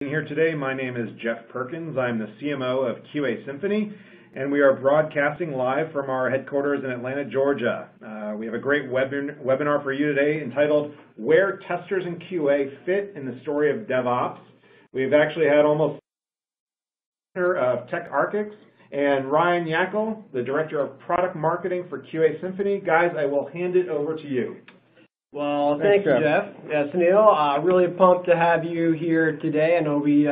Here today. My name is Jeff Perkins. I'm the CMO of QASymphony, and we are broadcasting live from our headquarters in Atlanta, Georgia. We have a great webinar for you today entitled Where Testers and QA Fit in the Story of DevOps. We've actually had almost of TechArcis and Ryan Yackel, the Director of Product Marketing for QASymphony. Guys, I will hand it over to you. Well, thank you, Jeff. Yeah, Sunil, really pumped to have you here today. I know we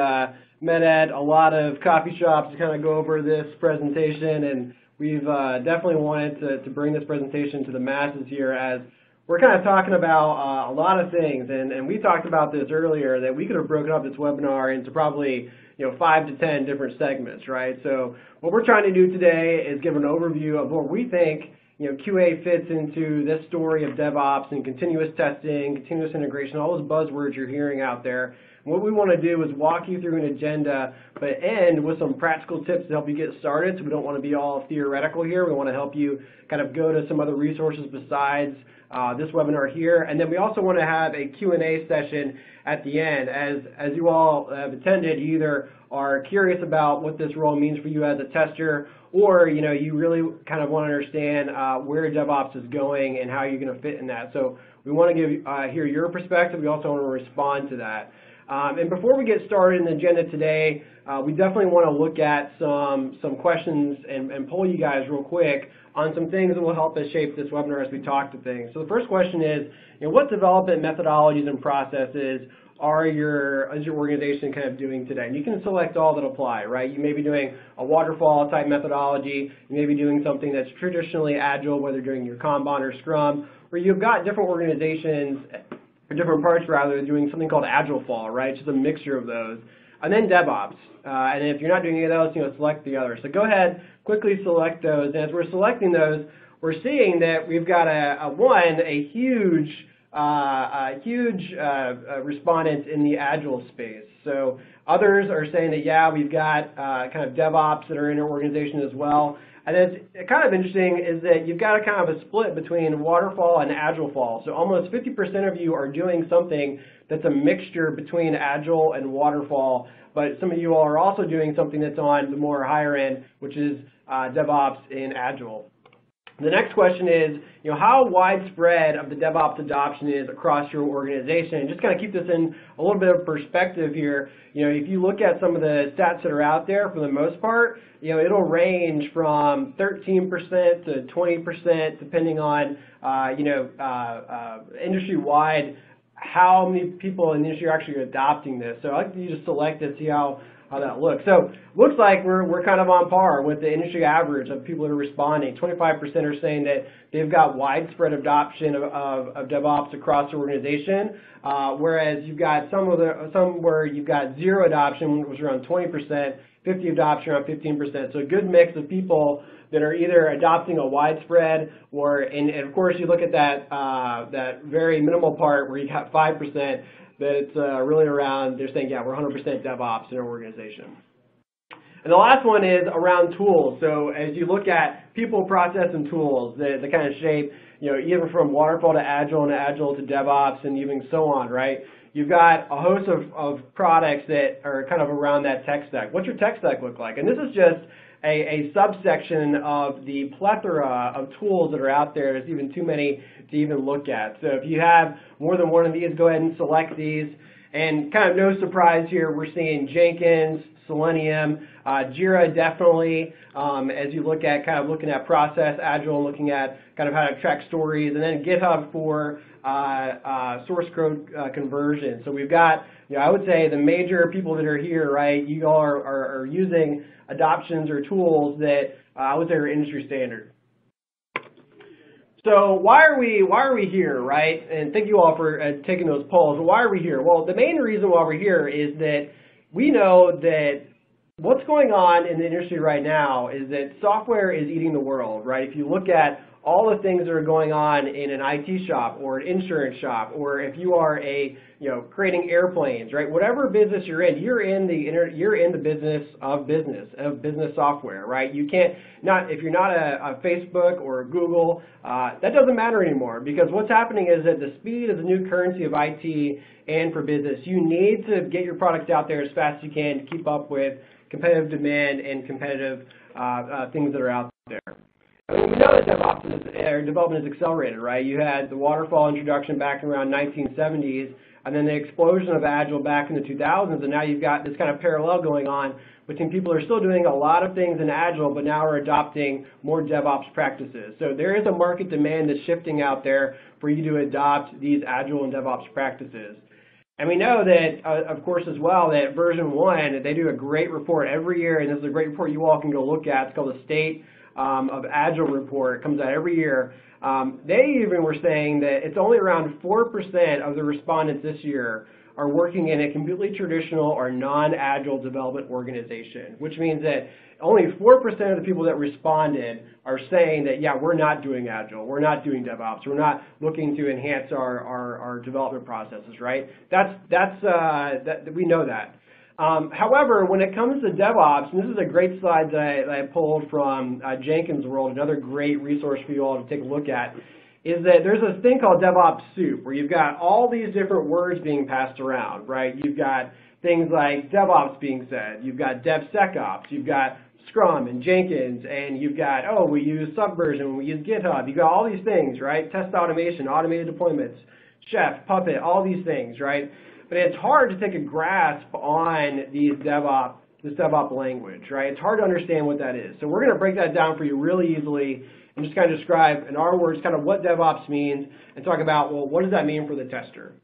met at a lot of coffee shops to kind of go over this presentation, and we've definitely wanted to bring this presentation to the masses here as we're kind of talking about a lot of things. And we talked about this earlier, that we could have broken up this webinar into probably 5 to 10 different segments, right? So what we're trying to do today is give an overview of what we think QA fits into this story of DevOps and continuous testing, continuous integration, all those buzzwords you're hearing out there. And what we want to do is walk you through an agenda, but end with some practical tips to help you get started. So we don't want to be all theoretical here. We want to help you kind of go to some other resources besides this webinar here. And then we also want to have a Q&A session at the end. As you all have attended, you either are curious about what this role means for you as a tester, or you really kind of want to understand where DevOps is going and how you're going to fit in that. So we want to hear your perspective. We also want to respond to that. And before we get started in the agenda today, we definitely want to look at some questions and poll you guys real quick on some things that will help us shape this webinar as we talk to things. So the first question is, what development methodologies and processes is your organization kind of doing today? And you can select all that apply, right? You may be doing a waterfall type methodology. You may be doing something that's traditionally Agile, whether you're doing your Kanban or Scrum, or you've got different organizations, or different parts rather, doing something called Agile Fall, right? Just a mixture of those. And then DevOps. And if you're not doing any of those, select the others. So go ahead, quickly select those. And as we're selecting those, we're seeing that we've got a huge respondents in the Agile space. So others are saying that, yeah, we've got kind of DevOps that are in our organization as well. And it's kind of interesting is that you've got a kind of a split between waterfall and Agile fall. So almost 50% of you are doing something that's a mixture between Agile and waterfall, but some of you all are also doing something that's on the more higher end, which is DevOps in Agile. The next question is, how widespread of the DevOps adoption is across your organization? And just kind of keep this in a little bit of perspective here. If you look at some of the stats that are out there, for the most part, it'll range from 13% to 20%, depending on, industry-wide, how many people in the industry are actually adopting this. So I like you just select it, see how that looks. So looks like we're kind of on par with the industry average of people that are responding. 25% are saying that they've got widespread adoption of DevOps across the organization, whereas you've got some where you've got zero adoption, which is around 20%, 50 adoption around 15%. So a good mix of people that are either adopting a widespread or, and of course you look at that very minimal part where you got 5%. That's really around, they're saying, yeah, we're 100% DevOps in our organization. And the last one is around tools. So as you look at people, process, and tools, the kind of shape, even from waterfall to Agile and Agile to DevOps and even so on, right? You've got a host of products that are kind of around that tech stack. What's your tech stack look like? And this is just a subsection of the plethora of tools that are out there. There's even too many to even look at. So if you have more than one of these, go ahead and select these. And kind of no surprise here, we're seeing Jenkins, Selenium, Jira definitely, as you look at looking at process, Agile, looking at kind of how to track stories, and then GitHub for source code conversion. So we've got, I would say the major people that are here, right, you all are using adoptions or tools that I would say are industry standard. So why are we here, right? And thank you all for taking those polls. Why are we here? Well, the main reason why we're here is that we know that what's going on in the industry right now is that software is eating the world, right? If you look at all the things that are going on in an IT shop or an insurance shop, or if you are creating airplanes, right? Whatever business you're in the business of business software, right? You can't if you're not a Facebook or a Google, that doesn't matter anymore, because what's happening is that the speed is the new currency of IT and for business. You need to get your products out there as fast as you can to keep up with competitive demand and competitive things that are out there. I mean, we know that development is accelerated, right? You had the waterfall introduction back around 1970s, and then the explosion of Agile back in the 2000s, and now you've got this kind of parallel going on between people who are still doing a lot of things in Agile, but now are adopting more DevOps practices. So there is a market demand that's shifting out there for you to adopt these Agile and DevOps practices. And we know that, of course, as well, that version 1, they do a great report every year, and this is a great report you all can go look at. It's called the State of Agile report. It comes out every year. They even were saying that it's only around 4% of the respondents this year are working in a completely traditional or non-Agile development organization, which means that only 4% of the people that responded are saying that, yeah, we're not doing Agile, we're not doing DevOps, we're not looking to enhance our development processes, right? We know that. However, when it comes to DevOps, and this is a great slide that I pulled from Jenkins World, another great resource for you all to take a look at, is that there's this thing called DevOps soup, where you've got all these different words being passed around, right? You've got things like DevOps being said, you've got DevSecOps, you've got Scrum and Jenkins, and you've got, we use Subversion, we use GitHub, you've got all these things, right? Test automation, automated deployments, Chef, Puppet, all these things, right? But it's hard to take a grasp on this DevOps language, right? It's hard to understand what that is. So we're going to break that down for you really easily and just kind of describe, in our words, kind of what DevOps means and talk about, well, what does that mean for the tester?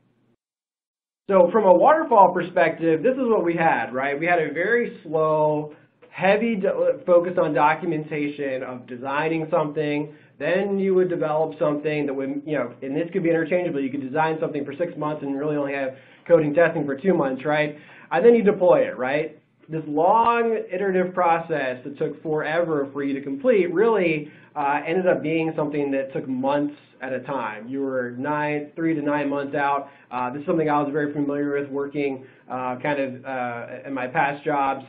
So from a waterfall perspective, this is what we had, right? We had a very slow, heavy focus on documentation of designing something. Then you would develop something that would, and this could be interchangeable. You could design something for 6 months and really only have coding testing for 2 months, right? And then you deploy it, right? This long iterative process that took forever for you to complete really ended up being something that took months at a time. You were 3 to 9 months out. This is something I was very familiar with working in my past jobs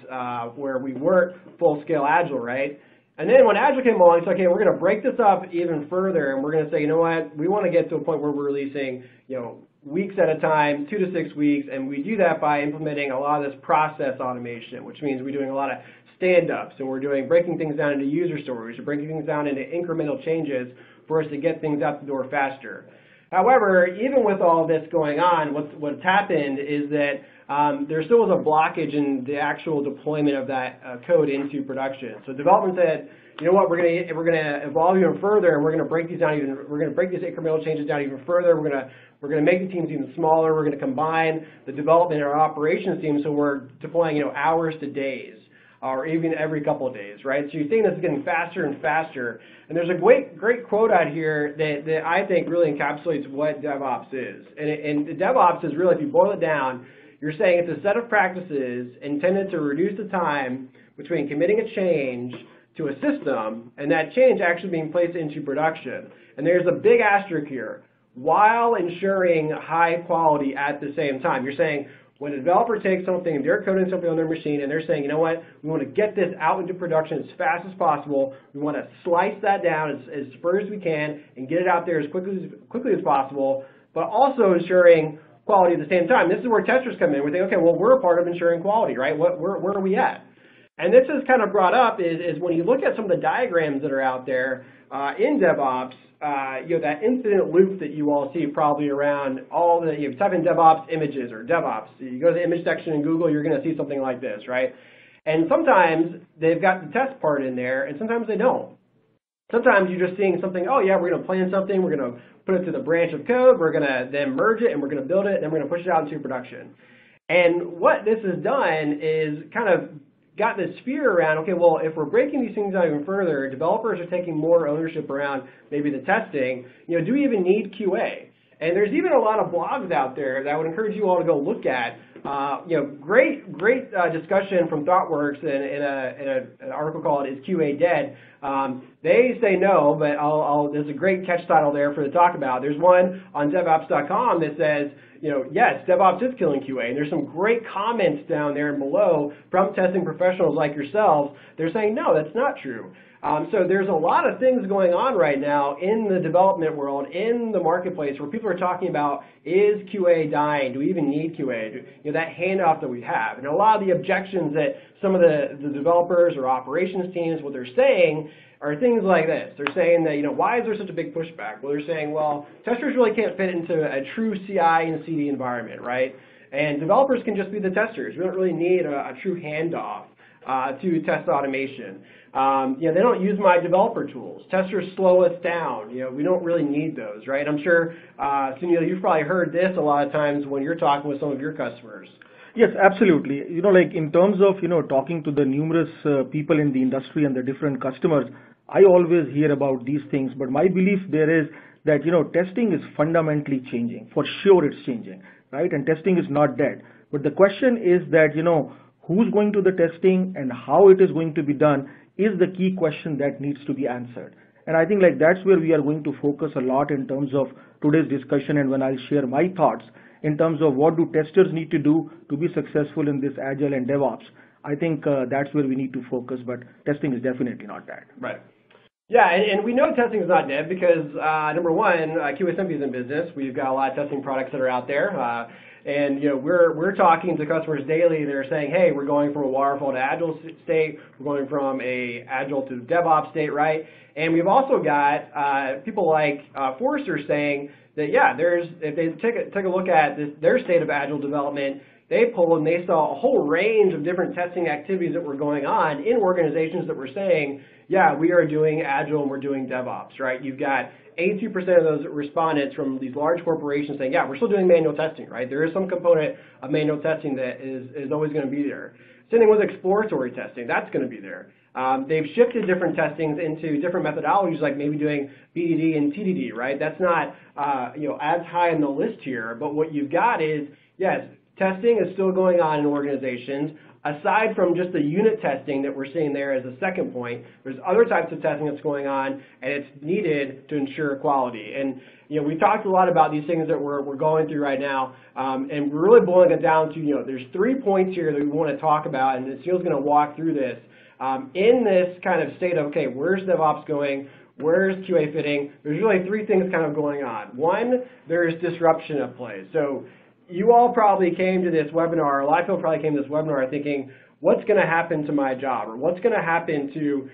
where we worked full-scale Agile, right? And then when Agile came along, it's okay, we're going to break this up even further, and we're going to say, you know what, we want to get to a point where we're releasing, weeks at a time, 2 to 6 weeks, and we do that by implementing a lot of this process automation, which means we're doing a lot of stand-ups, and we're breaking things down into user stories, we're breaking things down into incremental changes for us to get things out the door faster. However, even with all this going on, what's happened is that there still was a blockage in the actual deployment of that code into production. So development said, you know what, we're going to evolve even further, and we're going to break these incremental changes down even further. We're going to make the teams even smaller. We're going to combine the development and our operations team, so we're deploying hours to days, or even every couple of days, right? So you're seeing this getting faster and faster. And there's a great quote out here that I think really encapsulates what DevOps is. And DevOps is really, if you boil it down, you're saying it's a set of practices intended to reduce the time between committing a change to a system and that change actually being placed into production. And there's a big asterisk here, while ensuring high quality at the same time. You're saying when a developer takes something and they're coding something on their machine and they're saying, you know what, we want to get this out into production as fast as possible. We want to slice that down as far as we can and get it out there as quickly as possible, but also ensuring quality at the same time. This is where testers come in. We think, okay, well, we're a part of ensuring quality, right? Where are we at? And this is kind of brought up is when you look at some of the diagrams that are out there in DevOps, that incident loop that you all see probably around all the, you type in DevOps images or DevOps, you go to the image section in Google, you're going to see something like this, right? And sometimes they've got the test part in there, and sometimes they don't. Sometimes you're just seeing something, oh yeah, we're going to plan something, we're going to put it to the branch of code, we're going to then merge it, and we're going to build it, and then we're going to push it out into production. And what this has done is kind of got this fear around, okay, well, if we're breaking these things down even further, developers are taking more ownership around maybe the testing, do we even need QA? And there's even a lot of blogs out there that I would encourage you all to go look at. Great discussion from ThoughtWorks in an article called "Is QA Dead?" They say no, but there's a great catch title there for the talk about. There's one on DevOps.com that says, yes, DevOps is killing QA, and there's some great comments down there and below from testing professionals like yourselves. They're saying, no, that's not true. So there's a lot of things going on right now in the development world, in the marketplace, where people are talking about, is QA dying? Do we even need QA? That handoff that we have. And a lot of the objections that some of the developers or operations teams, what they're saying, are things like this. They're saying that, why is there such a big pushback? Well, they're saying, well, testers really can't fit into a true CI and CD environment, right? And developers can just be the testers. We don't really need a true handoff to test automation. They don't use my developer tools. Testers slow us down. We don't really need those, right? I'm sure, Sunil, you've probably heard this a lot of times when you're talking with some of your customers. Yes, absolutely. Like in terms of, talking to the numerous people in the industry and the different customers, I always hear about these things, but my belief there is that, testing is fundamentally changing. For sure it's changing, right? And testing is not dead. But the question is that, who's going to the testing and how it is going to be done is the key question that needs to be answered. And I think that's where we are going to focus a lot in terms of today's discussion, and when I'll share my thoughts in terms of what do testers need to do to be successful in this Agile and DevOps. I think that's where we need to focus, but testing is definitely not dead. Right. Yeah, and we know testing is not dead because, number one, QASymphony is in business. We've got a lot of testing products that are out there. And we're talking to customers daily. They're saying, hey, we're going from a waterfall to agile state. We're going from a agile to DevOps state, right? And we've also got people like Forrester saying that, yeah, if they take a look at their state of agile development, they pulled and they saw a whole range of different testing activities that were going on in organizations that were saying, yeah, we are doing agile and we're doing DevOps, right? You've got 82% of those respondents from these large corporations saying, yeah, we're still doing manual testing, right? There is some component of manual testing that is always going to be there. Same thing with exploratory testing. That's going to be there. They've shifted different testings into different methodologies, like maybe doing BDD and TDD, right? That's not as high on the list here, but what you've got is, yes, testing is still going on in organizations. Aside from just the unit testing that we're seeing there as a second point, there's other types of testing that's going on, and it's needed to ensure quality. And we talked a lot about these things that we're going through right now, and we're really boiling it down to, there's 3 points here that we want to talk about, and Sunil's going to walk through this. In this kind of state of, okay, where's DevOps going? Where's QA fitting? There's really 3 things kind of going on. One, there's disruption at play. So you all probably came to this webinar, or a lot of people probably came to this webinar thinking, what's going to happen to my job, or what's going to happen to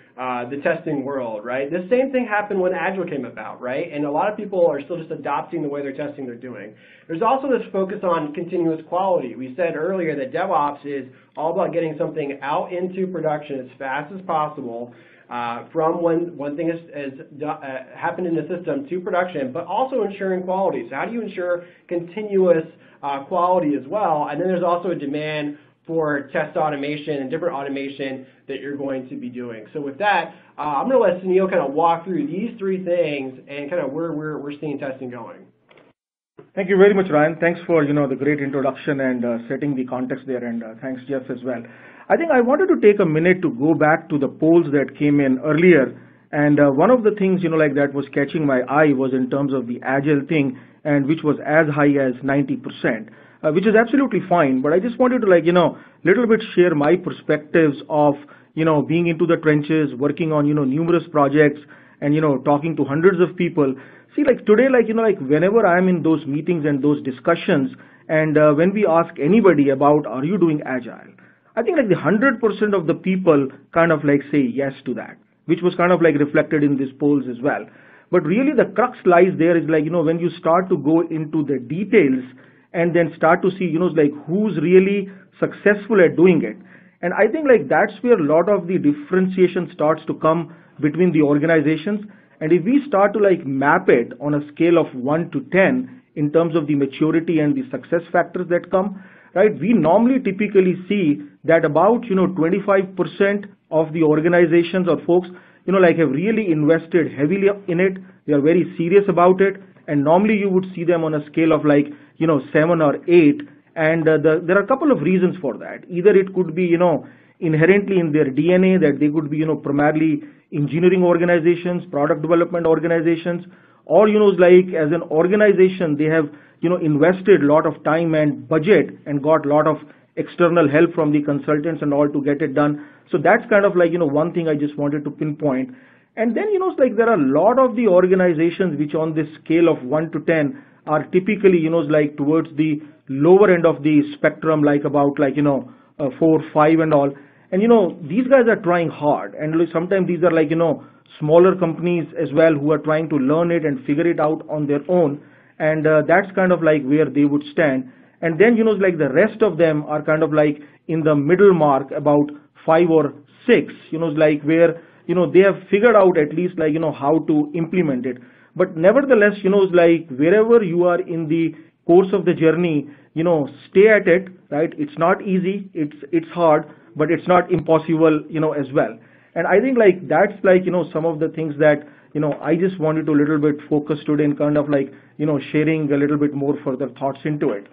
the testing world, right? The same thing happened when Agile came about, right? And a lot of people are still just adopting the way they're testing they're doing. There's also this focus on continuous quality. We said earlier that DevOps is all about getting something out into production as fast as possible, from when one thing has happened in the system to production, but also ensuring quality. So how do you ensure continuous quality as well? And then there's also a demand for test automation and different automation that you're going to be doing. So with that, I'm going to let Sunil kind of walk through these 3 things and kind of where we're seeing testing going. Thank you very much, Ryan. Thanks for the great introduction and setting the context there, and thanks, Jeff, as well. I think I wanted to take a minute to go back to the polls that came in earlier, and one of the things that was catching my eye was in terms of the Agile thing, and which was as high as 90%, which is absolutely fine. But I just wanted to little bit share my perspectives of being into the trenches, working on numerous projects, and talking to hundreds of people. See, today, whenever I'm in those meetings and those discussions, and when we ask anybody about, are you doing Agile? I think the 100% of the people kind of say yes to that, which was kind of reflected in these polls as well. But really the crux lies there is when you start to go into the details and then start to see, who's really successful at doing it. And I think that's where a lot of the differentiation starts to come between the organizations. And if we start to map it on a scale of 1 to 10 in terms of the maturity and the success factors that come, right, we normally typically see that about 25% of the organizations or folks have really invested heavily in it. They are very serious about it, and normally you would see them on a scale of like, 7 or 8, and there are a couple of reasons for that. Either it could be, inherently in their DNA that they could be, primarily engineering organizations, product development organizations, or, like as an organization, they have, invested a lot of time and budget and got a lot of external help from the consultants and all to get it done. So that's kind of like, one thing I just wanted to pinpoint. And then, like there are a lot of the organizations which on this scale of 1 to 10 are typically, like towards the lower end of the spectrum, like about like, 4, 5 and all. And, these guys are trying hard. And sometimes these are like, smaller companies as well who are trying to learn it and figure it out on their own. And that's kind of like where they would stand. And then, like the rest of them are kind of like in the middle mark, about 5 or 6, like where, they have figured out at least like, how to implement it. But nevertheless, like wherever you are in the course of the journey, stay at it, right? It's not easy, it's hard, but it's not impossible, as well. And I think like that's like, some of the things that, I just wanted to a little bit focus today and kind of like, sharing a little bit more further thoughts into it.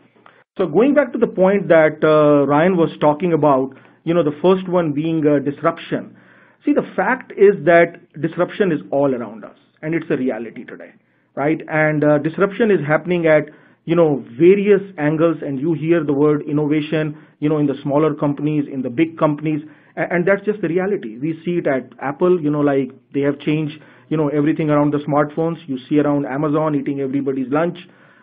So going back to the point that Ryan was talking about, the first one being disruption. See, the fact is that disruption is all around us, and it's a reality today, right? And disruption is happening at, various angles, and you hear the word innovation, in the smaller companies, in the big companies, and that's just the reality. We see it at Apple, like they have changed, everything around the smartphones. You see around Amazon eating everybody's lunch,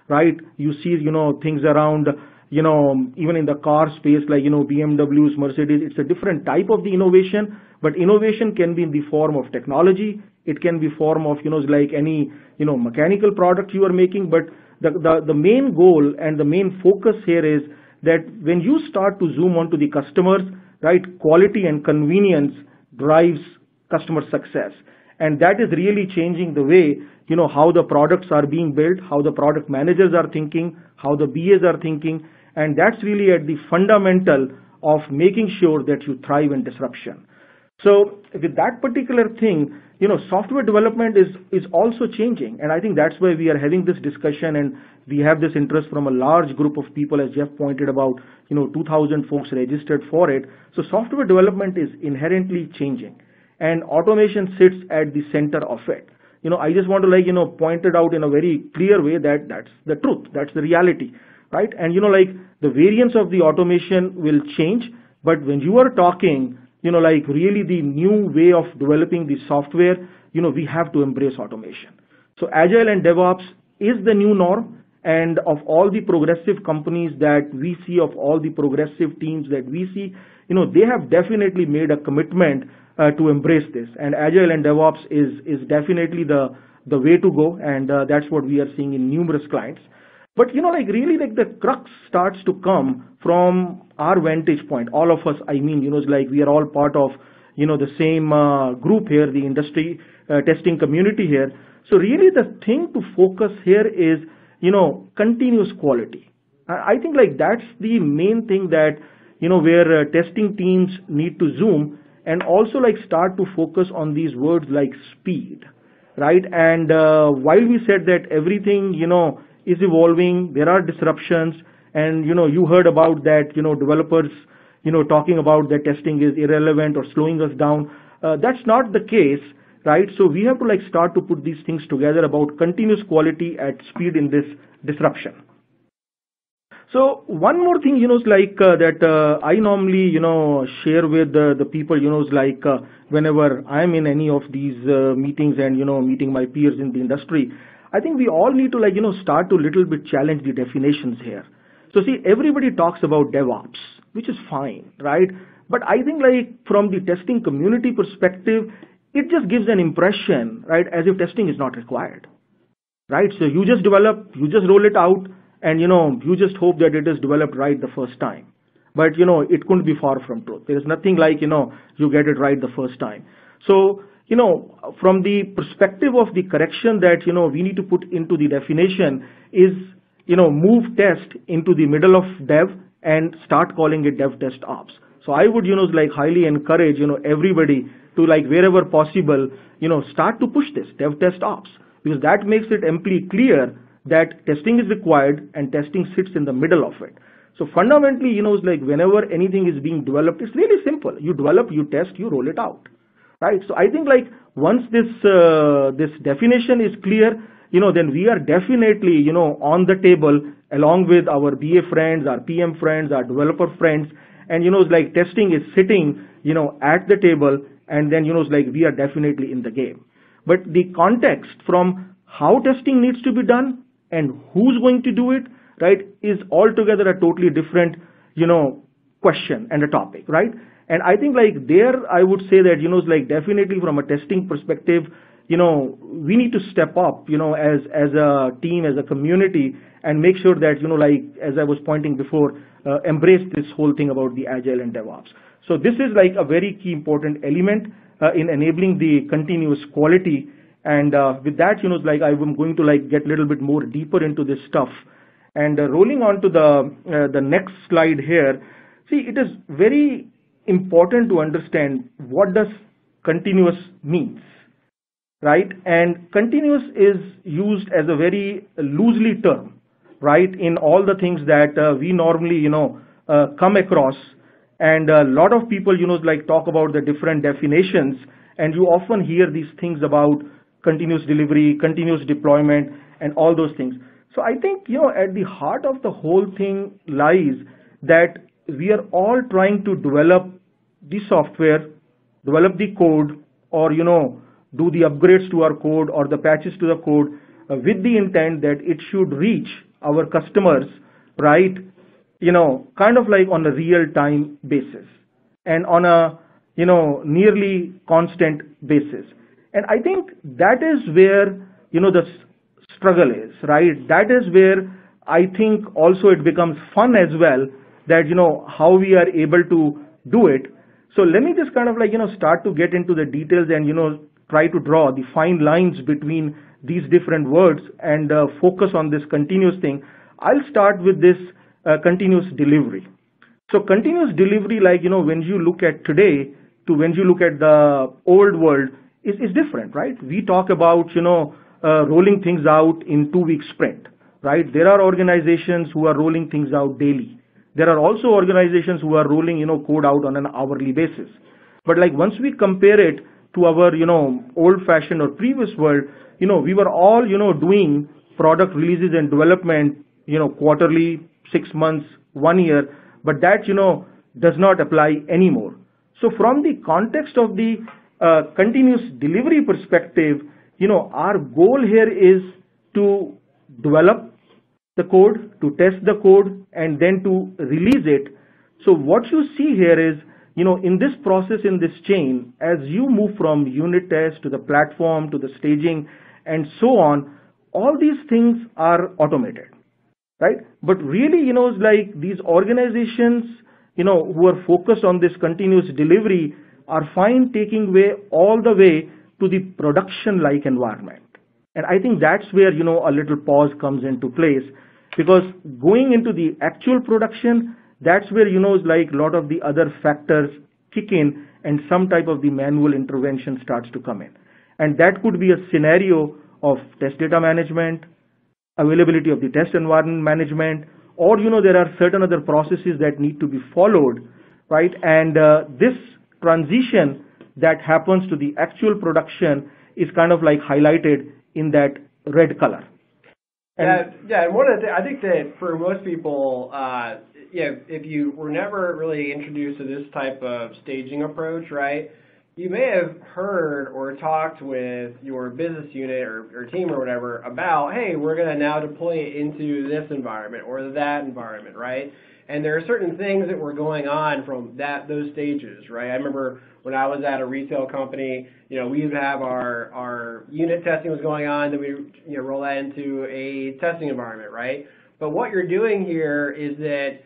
right? You see, things around, even in the car space, like, BMWs, Mercedes, it's a different type of the innovation, but innovation can be in the form of technology. It can be form of, like any, mechanical product you are making, but the main goal and the main focus here is that when you start to zoom onto the customers, right, quality and convenience drives customer success. And that is really changing the way, how the products are being built, how the product managers are thinking, how the BAs are thinking. And that's really at the fundamental of making sure that you thrive in disruption. So with that particular thing, software development is also changing. And I think that's why we are having this discussion, and we have this interest from a large group of people, as Jeff pointed about, 2,000 folks registered for it. So software development is inherently changing, and automation sits at the center of it. I just want to like, point it out in a very clear way that that's the truth, that's the reality, right? And, like the variance of the automation will change, but when you are talking, like really the new way of developing the software, we have to embrace automation. So Agile and DevOps is the new norm, and of all the progressive companies that we see, of all the progressive teams that we see, they have definitely made a commitment to embrace this. And Agile and DevOps is definitely the way to go, and that's what we are seeing in numerous clients. But like really like the crux starts to come from our vantage point. All of us, I mean, like we are all part of, the same group here, the industry testing community here. So really the thing to focus here is, continuous quality. I think like that's the main thing that, where testing teams need to zoom and also like start to focus on these words like speed, right? And while we said that everything, is evolving, there are disruptions, and you heard about that, developers, talking about that testing is irrelevant or slowing us down. That's not the case, right? So we have to like start to put these things together about continuous quality at speed in this disruption. So one more thing, like that I normally, share with the people, like whenever I'm in any of these meetings and, meeting my peers in the industry, I think we all need to like, start to little bit challenge the definitions here. So see, everybody talks about DevOps, which is fine, right? But I think like from the testing community perspective, it just gives an impression, right, as if testing is not required, right? So you just develop, you just roll it out, and you just hope that it is developed right the first time. But it couldn't be far from truth. There is nothing like, you get it right the first time. So, from the perspective of the correction that, we need to put into the definition is, move test into the middle of dev and start calling it DevTestOps. So I would, like highly encourage, everybody to like wherever possible, start to push this DevTestOps, because that makes it amply clear that testing is required and testing sits in the middle of it. So fundamentally, it's like whenever anything is being developed, it's really simple. You develop, you test, you roll it out, right? So I think like once this definition is clear, then we are definitely, on the table along with our BA friends, our PM friends, our developer friends, and it's like testing is sitting, at the table, and then it's like we are definitely in the game. But the context from how testing needs to be done and who's going to do it, right, is altogether a totally different, question and a topic, right? And I think like there, I would say that, like definitely from a testing perspective, we need to step up, as a team, as a community, and make sure that, like, as I was pointing before, embrace this whole thing about the Agile and DevOps. So this is like a very key important element in enabling the continuous quality. And with that, like I'm going to like get a little bit more deeper into this stuff. And rolling on to the next slide here, see, it is very important to understand what does continuous means, right? And continuous is used as a very loosely term, right, in all the things that we normally, come across. And a lot of people, like talk about the different definitions, and you often hear these things about continuous delivery, continuous deployment, and all those things. So I think, at the heart of the whole thing lies that we are all trying to develop the software, develop the code, or, do the upgrades to our code or the patches to the code with the intent that it should reach our customers, right, kind of like on a real-time basis and on a, nearly constant basis. And I think that is where, the struggle is, right? That is where I think also it becomes fun as well, that, how we are able to do it. So let me just kind of like, start to get into the details and, try to draw the fine lines between these different words and focus on this continuous thing. I'll start with this continuous delivery. So continuous delivery, like, when you look at today to when you look at the old world is different, right? We talk about, rolling things out in 2-week sprint, right? There are organizations who are rolling things out daily. There are also organizations who are rolling, code out on an hourly basis. But like once we compare it to our, old-fashioned or previous world, we were all, doing product releases and development, quarterly, 6 months, 1 year, but that, does not apply anymore. So from the context of the continuous delivery perspective, our goal here is to develop the code, to test the code, and then to release it. So what you see here is, in this process, in this chain, as you move from unit test to the platform, to the staging, and so on, all these things are automated, right? But really, it's like these organizations, who are focused on this continuous delivery are fine taking way all the way to the production-like environment. And I think that's where, a little pause comes into place, because going into the actual production, that's where, like a lot of the other factors kick in and some type of the manual intervention starts to come in. And that could be a scenario of test data management, availability of the test environment management, or, there are certain other processes that need to be followed, right? And this transition that happens to the actual production is kind of like highlighted in that red color. And one of the I think that for most people, if you were never really introduced to this type of staging approach, right, you may have heard or talked with your business unit or team or whatever about, hey, we're going to now deploy it into this environment or that environment, right? And there are certain things that were going on from those stages, right? I remember when I was at a retail company, we would have our unit testing was going on, then we roll that into a testing environment, right? But what you're doing here is that,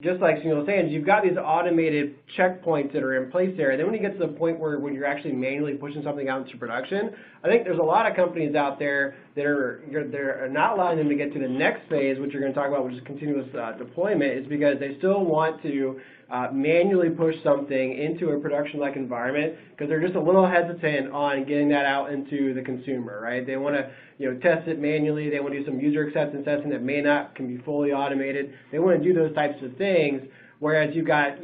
just like Sunil was saying, you've got these automated checkpoints that are in place there. And then when you get to the point where when you're actually manually pushing something out into production, I think there's a lot of companies out there that are not allowing them to get to the next phase, which you're going to talk about, which is continuous deployment, is because they still want to manually push something into a production-like environment because they're just a little hesitant on getting that out into the consumer, right? They want to, test it manually. They want to do some user acceptance testing that can be fully automated. They want to do those types of things, whereas you've got,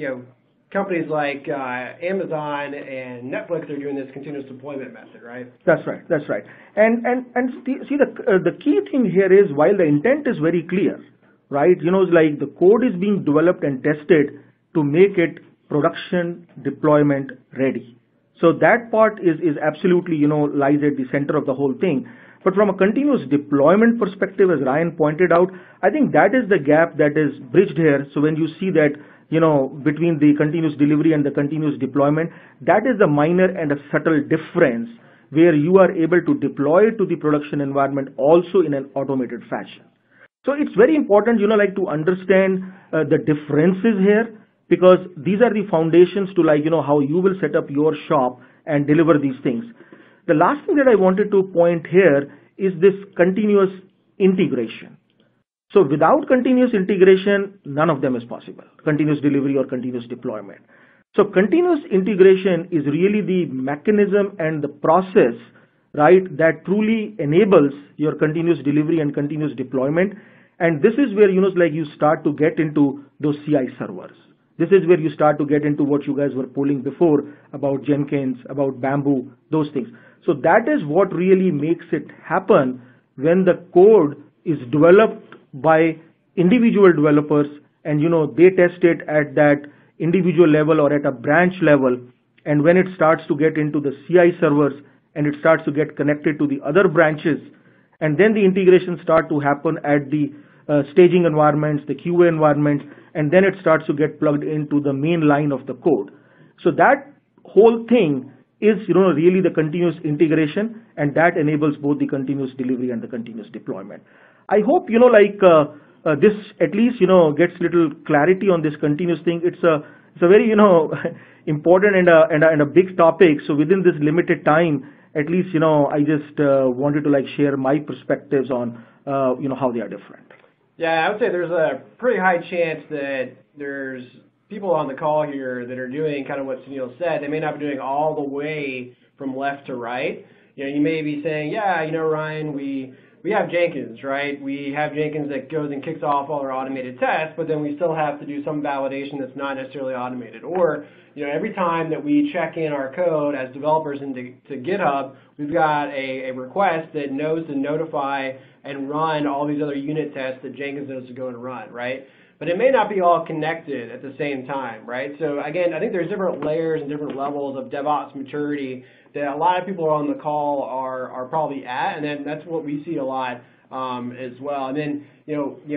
companies like Amazon and Netflix are doing this continuous deployment method, right? That's right. And see, the key thing here is while the intent is very clear, right? Like the code is being developed and tested to make it production deployment ready. So that part is absolutely, lies at the center of the whole thing. But from a continuous deployment perspective, as Ryan pointed out, I think that is the gap that is bridged here. So when you see that, between the continuous delivery and the continuous deployment, that is the minor and a subtle difference where you are able to deploy to the production environment also in an automated fashion. So it's very important, to understand the differences here, because these are the foundations to how you will set up your shop and deliver these things. The last thing that I wanted to point here is this continuous integration. So without continuous integration, none of them is possible, continuous delivery or continuous deployment. So continuous integration is really the mechanism and the process, right, that truly enables your continuous delivery and continuous deployment. And this is where, you start to get into those CI servers. This is where you start to get into what you guys were polling before about Jenkins, about Bamboo, those things. So that is what really makes it happen when the code is developed by individual developers and, they test it at that individual level or at a branch level. And when it starts to get into the CI servers and it starts to get connected to the other branches, and then the integration start to happen at the staging environments, the QA environments, and then it starts to get plugged into the main line of the code. So that whole thing is, really the continuous integration, and that enables both the continuous delivery and the continuous deployment. I hope, this at least, gets little clarity on this continuous thing. It's a very, important and a big topic. So within this limited time, at least, I just wanted to share my perspectives on, how they are different. Yeah, I would say there's a pretty high chance that there's people on the call here that are doing kind of what Sunil said. They may not be doing all the way from left to right. You may be saying, yeah, Ryan, we have Jenkins, right? We have Jenkins that goes and kicks off all our automated tests, but then we still have to do some validation that's not necessarily automated. Or, every time that we check in our code as developers into GitHub, we've got a request that knows to notify and run all these other unit tests that Jenkins knows to go and run, right? But it may not be all connected at the same time, right? So again, I think there's different layers and different levels of DevOps maturity that a lot of people on the call are probably at, and then that's what we see a lot as well. And then,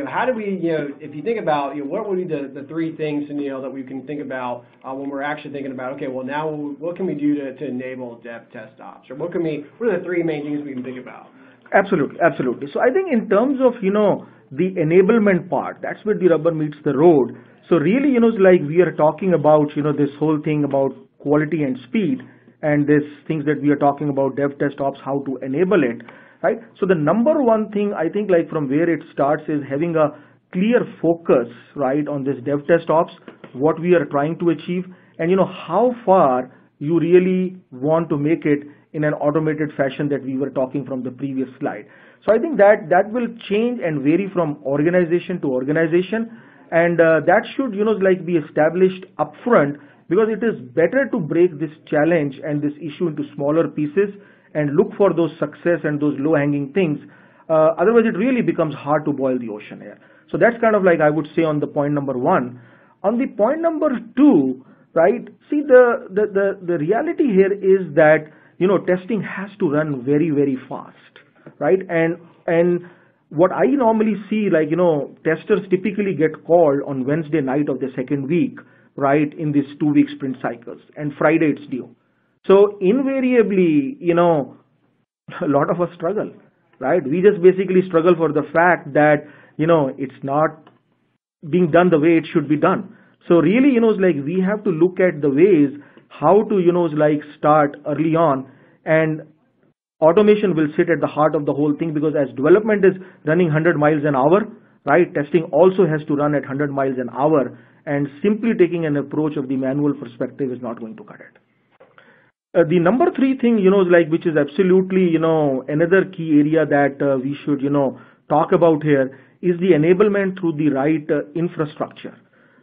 how do we, if you think about, what would be the three things, Sunil, that we can think about when we're actually thinking about, okay, well now what can we do to enable DevTestOps, or what are the three main things we can think about? Absolutely. So I think in terms of, the enablement part, that's where the rubber meets the road. So really, we are talking about, this whole thing about quality and speed, and this things that we are talking about DevTestOps, how to enable it, right? So the number one thing I think from where it starts is having a clear focus, right, on this DevTestOps, what we are trying to achieve, and how far you really want to make it in an automated fashion that we were talking from the previous slide. So I think that will change and vary from organization to organization, and that should be established upfront, because it is better to break this challenge and this issue into smaller pieces and look for those success and those low-hanging things. Otherwise, it really becomes hard to boil the ocean here. So that's kind of I would say on the point number one. On the point number two, right? See, the reality here is that testing has to run very, very fast, right? And what I normally see, testers typically get called on Wednesday night of the second week, right, in these 2-week sprint cycles, and Friday it's due. So invariably, a lot of us struggle, right? We just basically struggle for the fact that, it's not being done the way it should be done. So really, we have to look at the ways how to, start early on, and automation will sit at the heart of the whole thing, because as development is running 100 miles an hour, right, testing also has to run at 100 miles an hour. and simply taking an approach of the manual perspective is not going to cut it. The number 3 thing, which is absolutely, another key area that we should, talk about here is the enablement through the right infrastructure.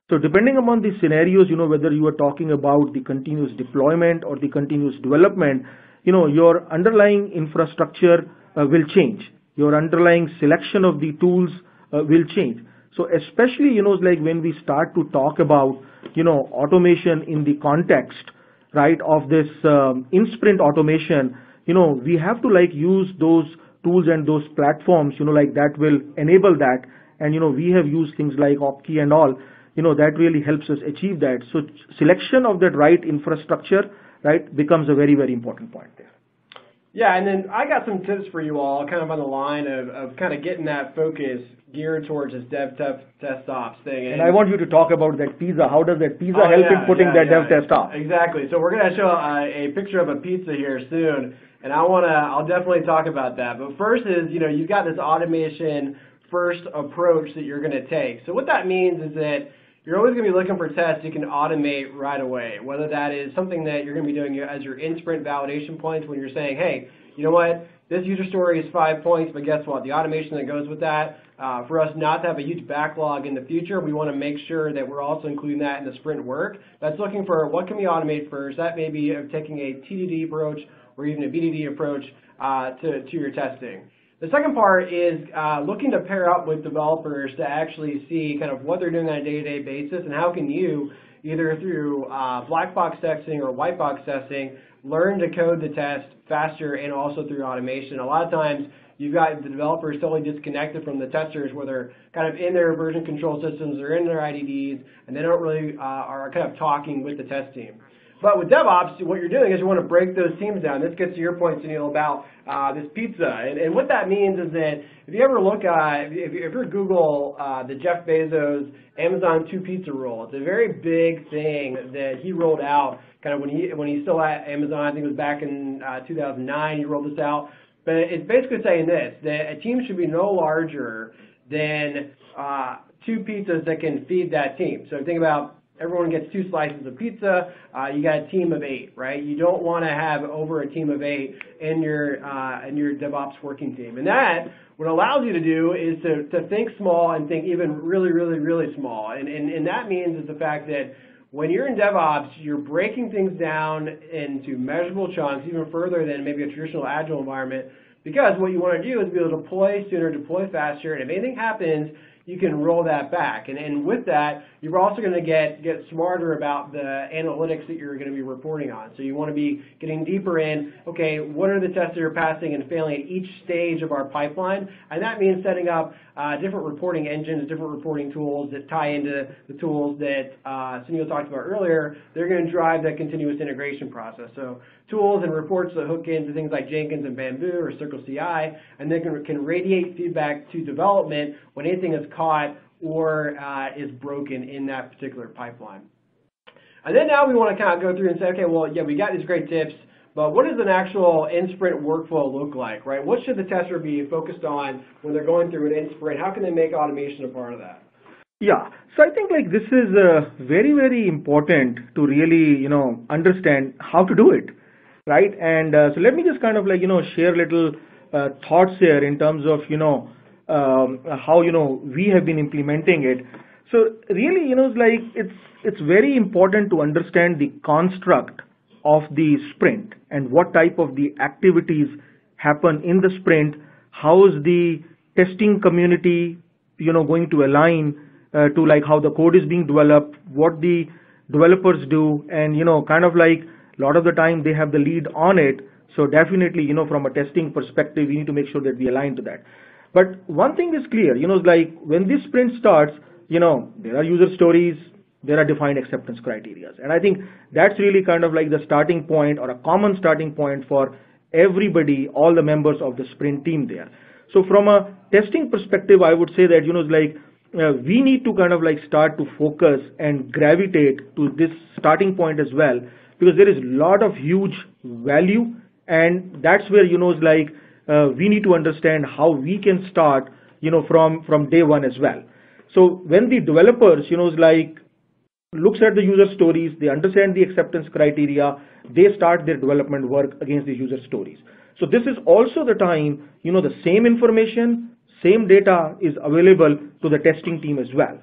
So depending upon the scenarios, whether you are talking about the continuous deployment or the continuous development, your underlying infrastructure will change. Your underlying selection of the tools will change. So especially, when we start to talk about, automation in the context, right, of this in-sprint automation, we have to use those tools and those platforms, that will enable that. And, we have used things like OpKey and all, that really helps us achieve that. So selection of that right infrastructure, right, becomes a very, very important point there. Yeah, and then I got some tips for you all, kind of on the line of kind of getting that focus geared towards this DevTestOps thing. And I want you to talk about that pizza. How does that pizza help in putting that DevTestOps? Exactly. So we're going to show a picture of a pizza here soon, and I'll definitely talk about that. But first is, you've got this automation first approach that you're going to take. So what that means is that you're always going to be looking for tests you can automate right away, whether that is something that you're going to be doing as your in-sprint validation points when you're saying, hey, you know what, this user story is 5 points, but guess what, the automation that goes with that, for us not to have a huge backlog in the future, we want to make sure that we're also including that in the sprint work. That's looking for what can we automate first. That may be taking a TDD approach or even a BDD approach to your testing. The second part is looking to pair up with developers to actually see kind of what they're doing on a day-to-day basis and how can you, either through black box testing or white box testing, learn to code the test faster and also through automation. A lot of times you've got the developers totally disconnected from the testers where they're kind of in their version control systems or in their IDDs and they don't really are kind of talking with the test team. But with DevOps, what you're doing is you want to break those teams down. This gets to your point, Sunil, about this pizza. And what that means is that if you ever look at, if you Google the Jeff Bezos Amazon 2-pizza rule, it's a very big thing that he rolled out kind of when he's still at Amazon. I think it was back in 2009 he rolled this out. But it's basically saying this, that a team should be no larger than 2 pizzas that can feed that team. So think about everyone gets 2 slices of pizza, you got a team of 8, right? You don't want to have over a team of 8 in your DevOps working team. And that, what it allows you to do is to think small and think even really, really, really small. And that means is the fact that when you're in DevOps, you're breaking things down into measurable chunks, even further than maybe a traditional Agile environment, because what you want to do is be able to deploy sooner, deploy faster, and if anything happens, you can roll that back. And with that, you're also going to get smarter about the analytics that you're going to be reporting on. So you want to be getting deeper in, okay, what are the tests that are passing and failing at each stage of our pipeline? And that means setting up different reporting engines, different reporting tools that tie into the tools that Sunil talked about earlier. They're going to drive that continuous integration process. So tools and reports that hook into things like Jenkins and Bamboo or CircleCI, and they can radiate feedback to development when anything is caught or is broken in that particular pipeline. And then now we want to kind of go through and say, okay, well, yeah, we got these great tips, but what does an actual in-sprint workflow look like, right? What should the tester be focused on when they're going through an in-sprint? How can they make automation a part of that? Yeah, so I think this is very, very important to really, understand how to do it, right? And so let me just kind of share little thoughts here in terms of, how, we have been implementing it. So really, it's very important to understand the construct of the sprint and what type of the activities happen in the sprint. How is the testing community, going to align to how the code is being developed, what the developers do, and, kind of a lot of the time they have the lead on it. So definitely, from a testing perspective, we need to make sure that we align to that. But one thing is clear, when this sprint starts, there are user stories, there are defined acceptance criteria. And I think that's really kind of the starting point or a common starting point for everybody, all the members of the sprint team there. So from a testing perspective, I would say that, we need to kind of start to focus and gravitate to this starting point as well, because there is a lot of huge value, and that's where, we need to understand how we can start, from day one as well. So when the developers, looks at the user stories, they understand the acceptance criteria, they start their development work against the user stories. So this is also the time, the same information, same data is available to the testing team as well.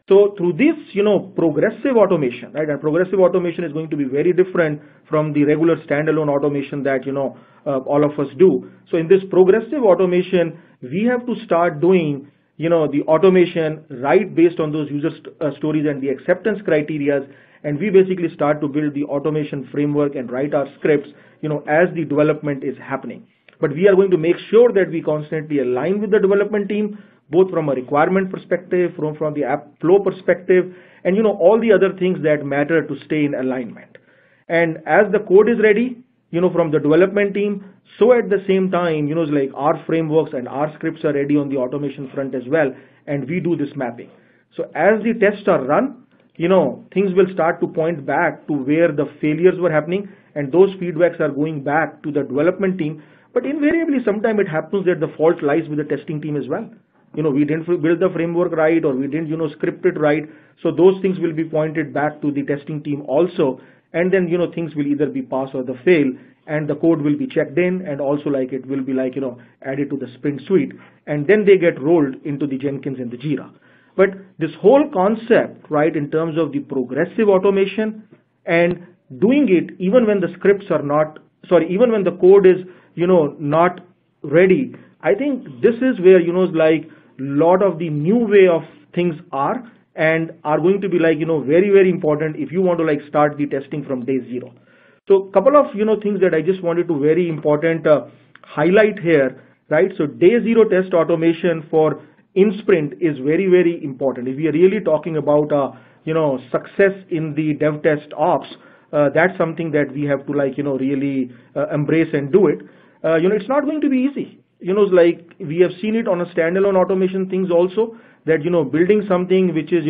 So through this, progressive automation, right? And progressive automation is going to be very different from the regular standalone automation that, all of us do. So in this progressive automation, we have to start doing, the automation right based on those user stories and the acceptance criteria. And we basically start to build the automation framework and write our scripts, as the development is happening. But we are going to make sure that we constantly align with the development team, both from a requirement perspective, from the app flow perspective, and all the other things that matter to stay in alignment. And as the code is ready, from the development team, so at the same time, like our frameworks and our scripts are ready on the automation front as well, and we do this mapping. So as the tests are run, things will start to point back to where the failures were happening, and those feedbacks are going back to the development team. But invariably, sometimes it happens that the fault lies with the testing team as well. We didn't build the framework right, or we didn't, script it right. So those things will be pointed back to the testing team also. And then, things will either be pass or the fail, and the code will be checked in, and also like it will be like, added to the sprint suite. And then they get rolled into the Jenkins and the Jira. But this whole concept, right, in terms of the progressive automation and doing it even when the scripts are not, even when the code is, not ready, I think this is where, like lot of the new way of things are and are going to be like, very, very important if you want to like start the testing from day zero. So a couple of, things that I just wanted to very important highlight here, right? So day zero test automation for in sprint is very, very important. If we are really talking about, success in the DevTestOps, that's something that we have to like, really embrace and do it. It's not going to be easy. Like we have seen it on a standalone automation things also, that, building something which is,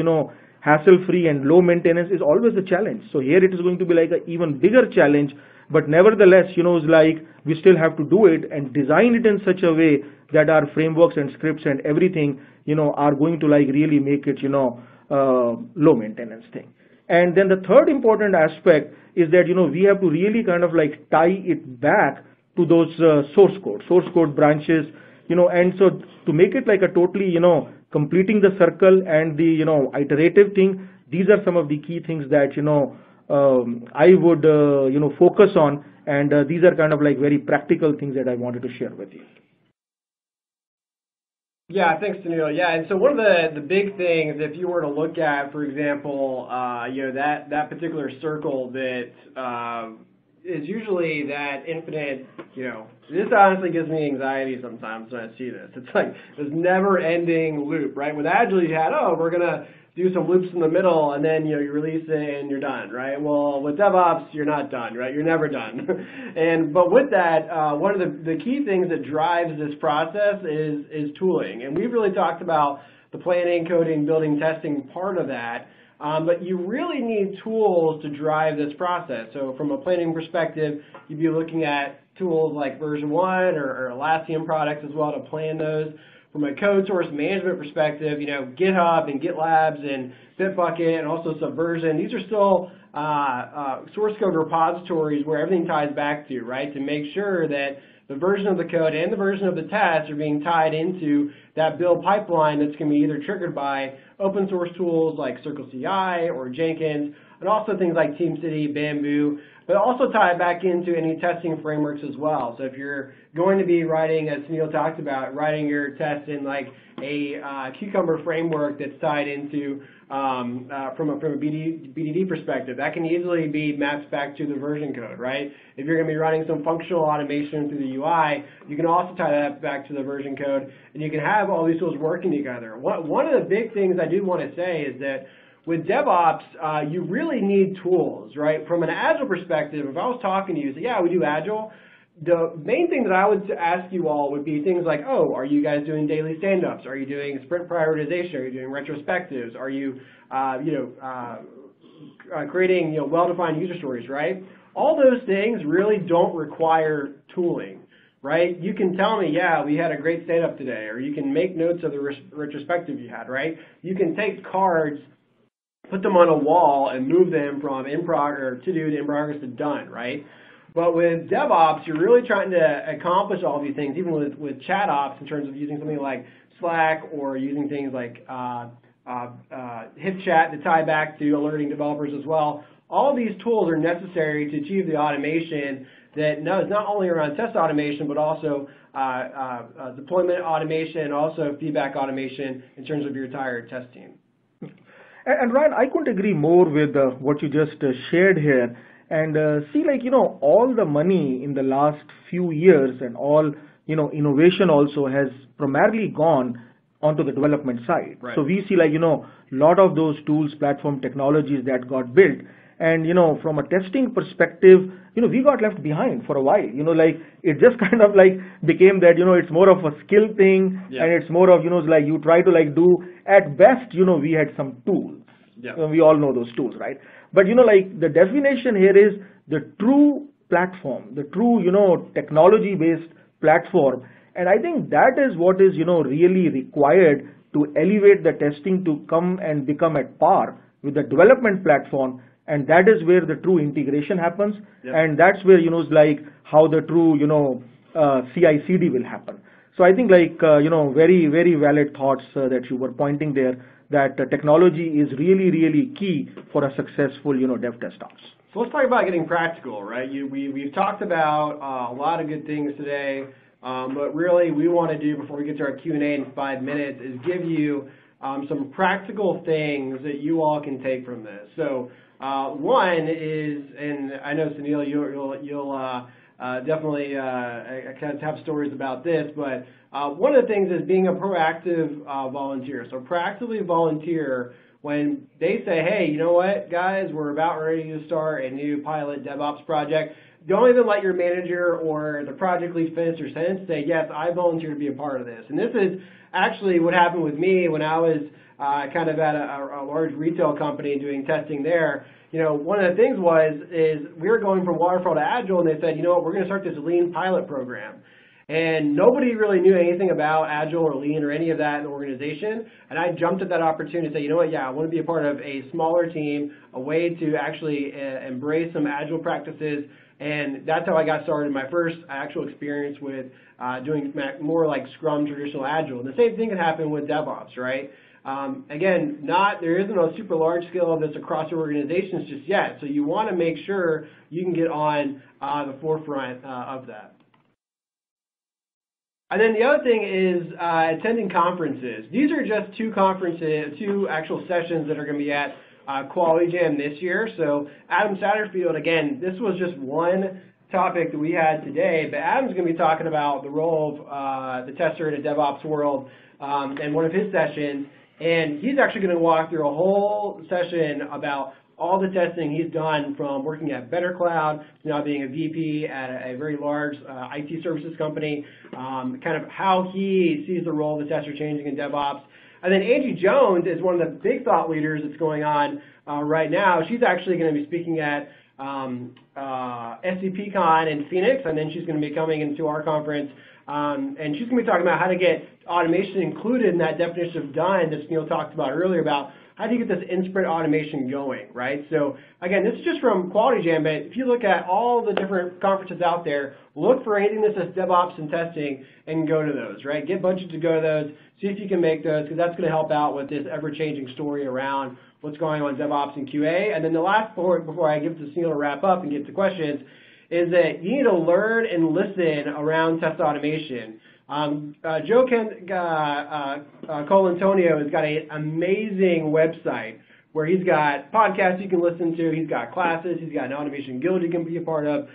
hassle-free and low maintenance is always a challenge. So here it is going to be like an even bigger challenge, but nevertheless, like we still have to do it and design it in such a way that our frameworks and scripts and everything, are going to like really make it, low maintenance thing. And then the third important aspect is that, we have to really kind of like tie it back to those source code branches, and so to make it like a totally, completing the circle and the, iterative thing, these are some of the key things that, I would, focus on, and these are kind of like very practical things that I wanted to share with you. Yeah, thanks, Sunil. Yeah, and so one of the big things, if you were to look at, for example, that particular circle that is usually that infinite, this honestly gives me anxiety sometimes when I see this. It's like this never-ending loop, right? With Agile, you had, we're going to do some loops in the middle, and then, you release it and you're done, right? Well, with DevOps, you're not done, right? You're never done. But with that, one of the key things that drives this process is tooling. And we've really talked about the planning, coding, building, testing part of that. But you really need tools to drive this process. So from a planning perspective, you'd be looking at tools like version 1 or Atlassian products as well to plan those. From a code source management perspective, GitHub and GitLabs and Bitbucket and also Subversion, these are still source code repositories where everything ties back to, right, to make sure that the version of the code and the version of the test are being tied into that build pipeline that's going to be either triggered by open source tools like CircleCI or Jenkins, and also things like TeamCity, Bamboo, but also tie it back into any testing frameworks as well. So if you're going to be writing, as Sunil talked about, writing your test in like a Cucumber framework that's tied into from a BDD perspective, that can easily be mapped back to the version code, right? If you're going to be running some functional automation through the UI, you can also tie that back to the version code, and you can have all these tools working together. One of the big things I do want to say is that with DevOps, you really need tools, right? From an Agile perspective, if I was talking to you, say, yeah, we do Agile, the main thing that I would ask you all would be things like, are you guys doing daily stand-ups? Are you doing sprint prioritization? Are you doing retrospectives? Are you, creating, well-defined user stories, right? All those things really don't require tooling, right? You can tell me, yeah, we had a great stand-up today, or you can make notes of the retrospective you had, right? You can take cards put them on a wall and move them from to do to in progress to done, right? But with DevOps, you're really trying to accomplish all these things, even with chat ops in terms of using something like Slack or using things like HipChat to tie back to alerting developers as well. All of these tools are necessary to achieve the automation that is not only around test automation, but also deployment automation and also feedback automation in terms of your entire test team. And Ryan, I couldn't agree more with what you just shared here. And see, like, all the money in the last few years and all, innovation also has primarily gone onto the development side. Right. So we see, like, lot of those tools, platform technologies that got built. And, from a testing perspective, we got left behind for a while. Like, it just kind of like became that, it's more of a skill thing. Yeah. And it's more of, like you try to like do, at best, we had some tools. Yeah. We all know those tools, right? But, like the definition here is the true platform, the true, technology-based platform. And I think that is what is, really required to elevate the testing to come and become at par with the development platform. And that is where the true integration happens. Yep. And that's where, like how the true, CI/CD will happen. So I think like, very, very valid thoughts that you were pointing there, that technology is really, really key for a successful, DevTestOps. So let's talk about getting practical, right? We've talked about a lot of good things today, but really we want to do, before we get to our Q&A in 5 minutes, is give you some practical things that you all can take from this. So one is, and I know Sunil, you'll definitely kind of have stories about this, but one of the things is being a proactive volunteer. So proactively volunteer when they say, hey, you know what, guys, we're about ready to start a new pilot DevOps project. Don't even let your manager or the project lead finish their sentence. Say, yes, I volunteer to be a part of this. And this is actually what happened with me when I was kind of at a large retail company doing testing there. One of the things is we were going from waterfall to Agile, and they said, you know what, we're going to start this lean pilot program. And nobody really knew anything about Agile or lean or any of that in the organization. And I jumped at that opportunity to say, you know what, yeah, I want to be a part of a smaller team, a way to actually embrace some Agile practices. And that's how I got started, my first actual experience with doing more like Scrum, traditional Agile. And the same thing can happen with DevOps, right? Again, there isn't a super large scale of this across your organizations just yet. So you want to make sure you can get on the forefront of that. And then the other thing is attending conferences. These are just two actual sessions that are going to be at Quality Jam this year. So Adam Satterfield, again, this was just one topic that we had today, but Adam's going to be talking about the role of the tester in a DevOps world in one of his sessions. And he's actually going to walk through a whole session about all the testing he's done from working at Better Cloud to now being a VP at a very large IT services company, kind of how he sees the role of the tester changing in DevOps. And then Angie Jones is one of the big thought leaders that's going on right now. She's actually going to be speaking at SCPCon in Phoenix, and then she's going to be coming into our conference. And she's going to be talking about how to get automation included in that definition of done that Sunil talked about earlier about how do you get this in-sprint automation going, right? So again, this is just from Quality Jam, but if you look at all the different conferences out there, look for anything that says DevOps and testing and go to those, right? Get budget to go to those, see if you can make those, because that's going to help out with this ever-changing story around what's going on in DevOps and QA. And then the last part, before I give it to Sunil to wrap up and get to questions, is that you need to learn and listen around test automation. Joe Colantonio has got an amazing website where he's got podcasts you can listen to, he's got classes, he's got an automation guild you can be a part of.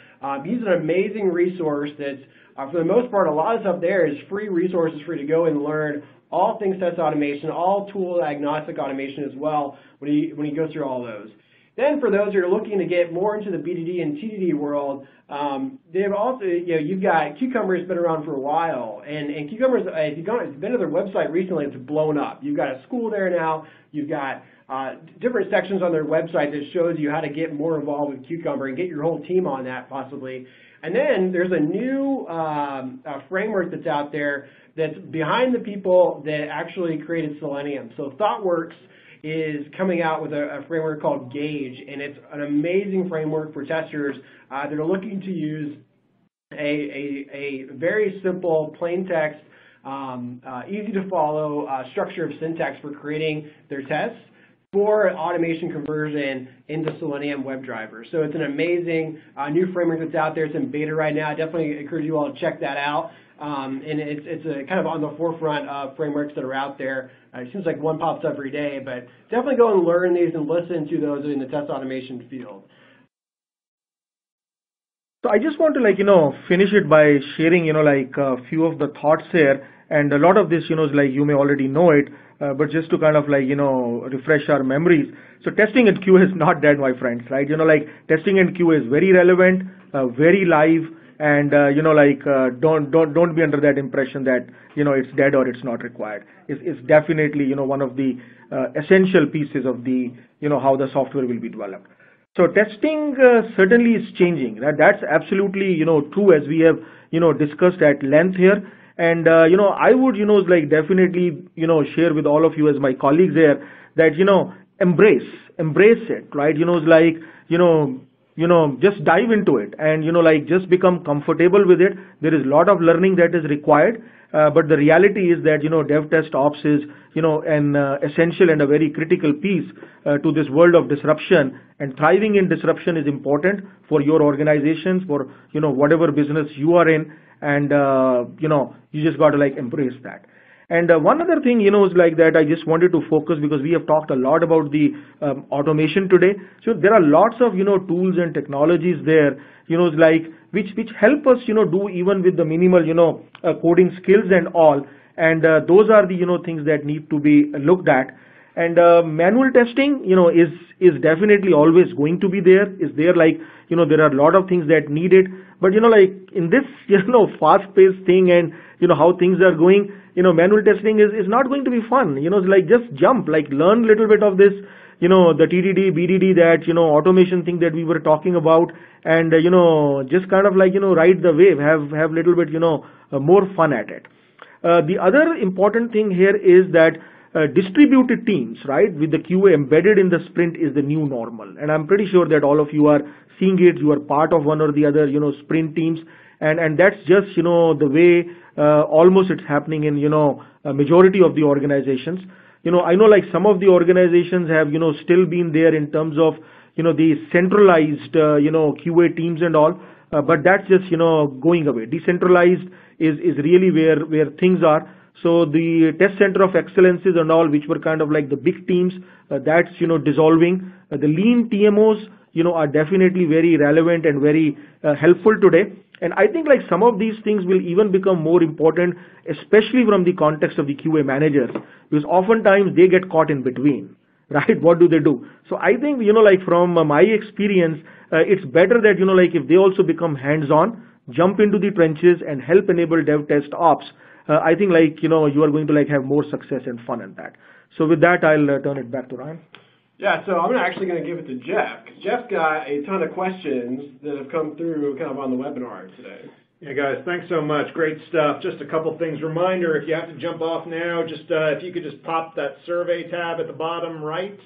He's an amazing resource that's, for the most part, a lot of stuff there is free resources for you to go and learn all things test automation, all tool agnostic automation as well when you go through all those. Then for those who are looking to get more into the BDD and TDD world, they've also, you've got Cucumber's been around for a while, and Cucumber's, if you've been to their website recently, it's blown up. You've got a school there now. You've got different sections on their website that shows you how to get more involved with Cucumber and get your whole team on that possibly. And then there's a new framework that's out there that's behind the people that actually created Selenium. So ThoughtWorks is coming out with a framework called Gauge, and it's an amazing framework for testers that are looking to use a very simple, plain text, easy to follow structure of syntax for creating their tests for automation conversion into Selenium WebDriver. So it's an amazing new framework that's out there. It's in beta right now. I definitely encourage you all to check that out. And it's a kind of on the forefront of frameworks that are out there. It seems like one pops up every day, but definitely go and learn these and listen to those in the test automation field. So I just want to finish it by sharing a few of the thoughts here, and a lot of this is you may already know it, but just to kind of refresh our memories. So testing in QA is not dead, my friends, right? Testing in QA is very relevant, very live, and don't be under that impression that it's dead or it's not required. It's definitely one of the essential pieces of the how the software will be developed. So testing certainly is changing. That's absolutely true, as we have discussed at length here. And I would definitely share with all of you as my colleagues here that embrace it, right? Just dive into it and just become comfortable with it. There is a lot of learning that is required, but the reality is that DevTestOps is an essential and a very critical piece to this world of disruption, and thriving in disruption is important for your organizations, for whatever business you are in, and you just got to embrace that. And one other thing, is that I just wanted to focus, because we have talked a lot about the automation today. So there are lots of, tools and technologies there, which help us, do even with the minimal, coding skills and all. And those are the, things that need to be looked at. And manual testing, is definitely always going to be there. There are a lot of things that need it. But, in this, fast-paced thing and, how things are going, manual testing is not going to be fun. Just jump, learn a little bit of this, the TDD, BDD, that, automation thing that we were talking about, and, just kind of ride the wave, have a little bit, more fun at it. The other important thing here is that distributed teams, right, with the QA embedded in the sprint is the new normal. And I'm pretty sure that all of you are seeing it. You are part of one or the other, sprint teams. And that's just, the way almost it's happening in, a majority of the organizations. I know some of the organizations have, still been there in terms of, the centralized, QA teams and all, but that's just, going away. Decentralized is really where things are. So the test center of excellences and all, which were kind of the big teams, that's, dissolving. The lean TMOs, are definitely very relevant and very helpful today. And I think some of these things will even become more important, especially from the context of the QA managers, because oftentimes they get caught in between, right? What do they do? So I think, from my experience, it's better that, if they also become hands-on, jump into the trenches and help enable DevTestOps, I think you are going to have more success and fun in that. So with that, I'll turn it back to Ryan. Yeah, so I'm actually going to give it to Jeff, because Jeff's got a ton of questions that have come through kind of on the webinar today. Yeah, guys, thanks so much. Great stuff. Just a couple things. Reminder, if you have to jump off now, just if you could just pop that survey tab at the bottom right.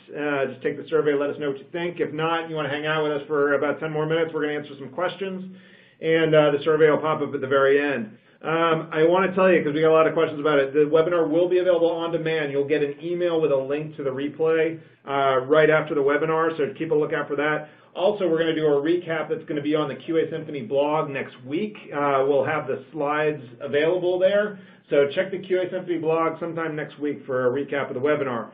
Just take the survey, let us know what you think. If not, you want to hang out with us for about 10 more minutes. We're going to answer some questions, and the survey will pop up at the very end. I want to tell you, because we got a lot of questions about it, the webinar will be available on demand. You'll get an email with a link to the replay right after the webinar, so keep a lookout for that. Also, we're going to do a recap that's going to be on the QASymphony blog next week. We'll have the slides available there, so check the QASymphony blog sometime next week for a recap of the webinar.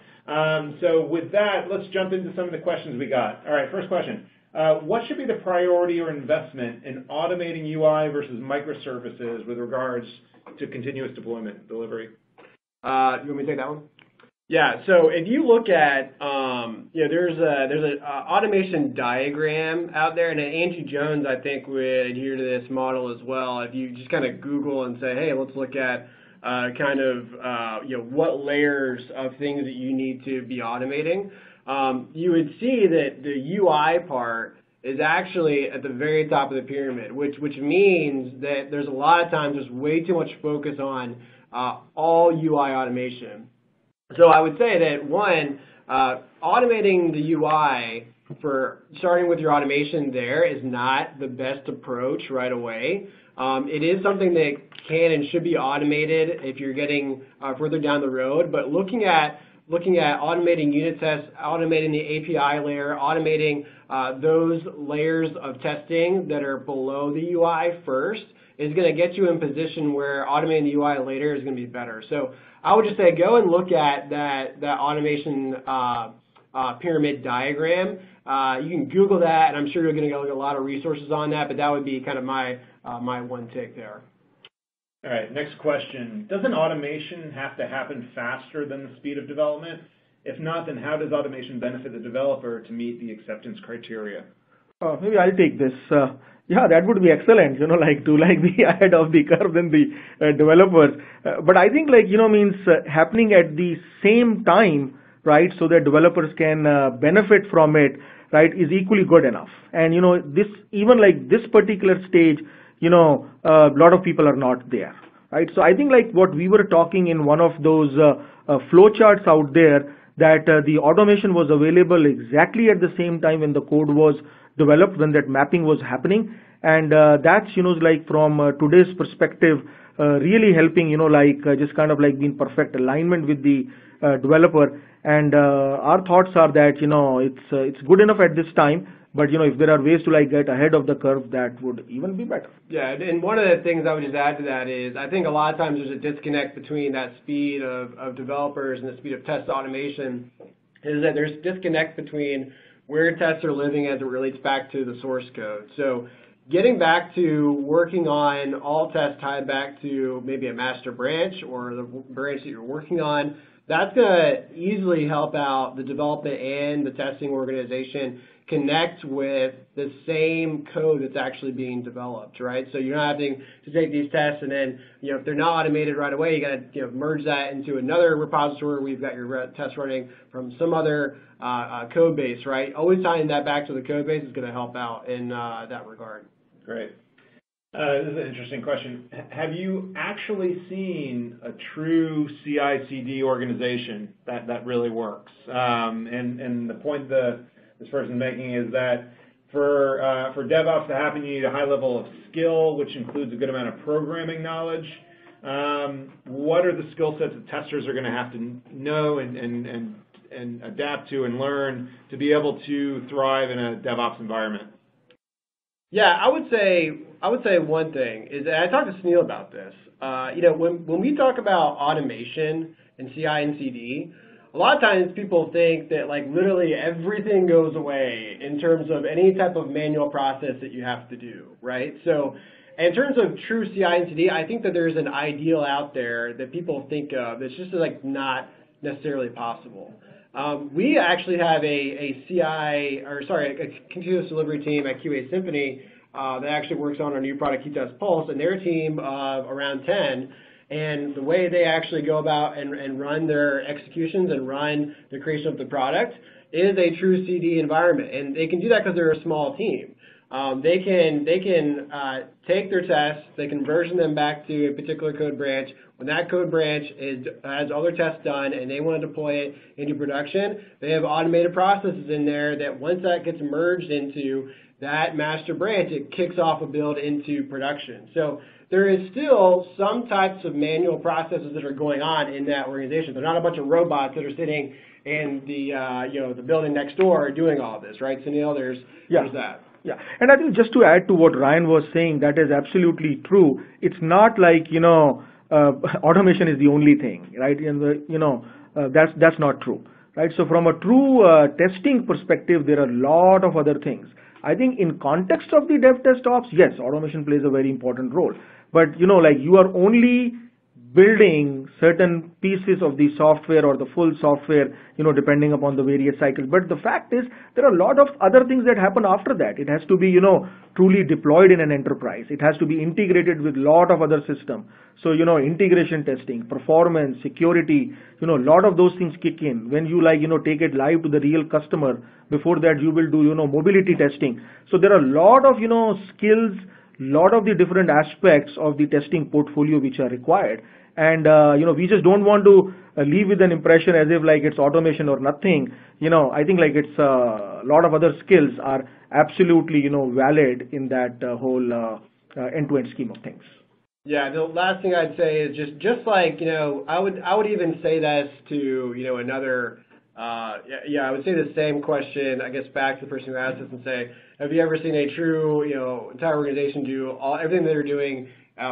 So with that, let's jump into some of the questions we got. All right, first question. What should be the priority or investment in automating UI versus microservices with regards to continuous deployment delivery? You want me to take that one? Yeah, so if you look at, there's an automation diagram out there, and Angie Jones, I think, would adhere to this model as well. If you just kind of Google and say, hey, let's look at what layers of things that you need to be automating, you would see that the UI part is actually at the very top of the pyramid, which means that there's a lot of times there's way too much focus on all UI automation. So I would say that, one, automating the UI for starting with your automation there is not the best approach right away. It is something that can and should be automated if you're getting further down the road, but looking at automating unit tests, automating the API layer, automating those layers of testing that are below the UI first is going to get you in position where automating the UI later is going to be better. So I would just say go and look at that automation pyramid diagram. You can Google that, and I'm sure you're going to get a lot of resources on that, but that would be kind of my one take there. All right, next question. Doesn't automation have to happen faster than the speed of development? If not, then how does automation benefit the developer to meet the acceptance criteria? Maybe I'll take this. Yeah, that would be excellent, to be ahead of the curve than the developers. But I think means happening at the same time, right, so that developers can benefit from it, right, is equally good enough. And, this, even this particular stage, a lot of people are not there, right? So I think what we were talking in one of those flowcharts out there, that the automation was available exactly at the same time when the code was developed, when that mapping was happening. And that's, from today's perspective, really helping, just kind of being perfect alignment with the developer. And our thoughts are that, it's good enough at this time, but, if there are ways to get ahead of the curve, that would even be better. Yeah, and one of the things I would just add to that is I think a lot of times there's a disconnect between that speed of developers and the speed of test automation, is that there's disconnect between where tests are living as it relates back to the source code. So getting back to working on all tests tied back to maybe a master branch or the branch that you're working on, that's going to easily help out the development and the testing organization connect with the same code that's actually being developed, right? So you're not having to take these tests and then, if they're not automated right away, you got to merge that into another repository where you've got your tests running from some other code base, right? Always tying that back to the code base is going to help out in that regard. Great. This is an interesting question. Have you actually seen a true CI/CD organization that really works? And the point this person's making is that for DevOps to happen, you need a high level of skill, which includes a good amount of programming knowledge. What are the skill sets that testers are going to have to know and adapt to and learn to be able to thrive in a DevOps environment? Yeah, I would say one thing is that I talked to Sunil about this. When we talk about automation and CI and CD, a lot of times people think that literally everything goes away in terms of any type of manual process that you have to do, right? So in terms of true CI and CD, I think that there's an ideal out there that people think of that's just not necessarily possible. We actually have a continuous delivery team at QASymphony that actually works on our new product, DevTestOps, and they're a team of around 10. And the way they actually go about and run their executions and run the creation of the product is a true CD environment. And they can do that because they're a small team. They can take their tests, they can version them back to a particular code branch. When that code branch has all their tests done and they want to deploy it into production, they have automated processes in there that once that gets merged into that master branch, it kicks off a build into production. So there is still some types of manual processes that are going on in that organization. They're not a bunch of robots that are sitting in the building next door doing all this, right, Sunil? There's that. Yeah, and I think just to add to what Ryan was saying, that is absolutely true. It's not like, automation is the only thing, right? And that's not true, right? So from a true testing perspective, there are a lot of other things. I think in context of the DevTestOps, yes, automation plays a very important role. But, you are only building certain pieces of the software or the full software, depending upon the various cycles. But the fact is, there are a lot of other things that happen after that. It has to be, truly deployed in an enterprise. It has to be integrated with a lot of other systems. So, integration testing, performance, security, a lot of those things kick in. When you take it live to the real customer, before that you will do, mobility testing. So there are a lot of, skills, lot of the different aspects of the testing portfolio which are required. And we just don't want to leave with an impression as if like it's automation or nothing. I think like it's a lot of other skills are absolutely valid in that whole end-to-end scheme of things. Yeah, the last thing I'd say is just like, I would even say this to, another, I would say the same question, I guess, back to the person who asked this and say, have you ever seen a true, entire organization do everything they're doing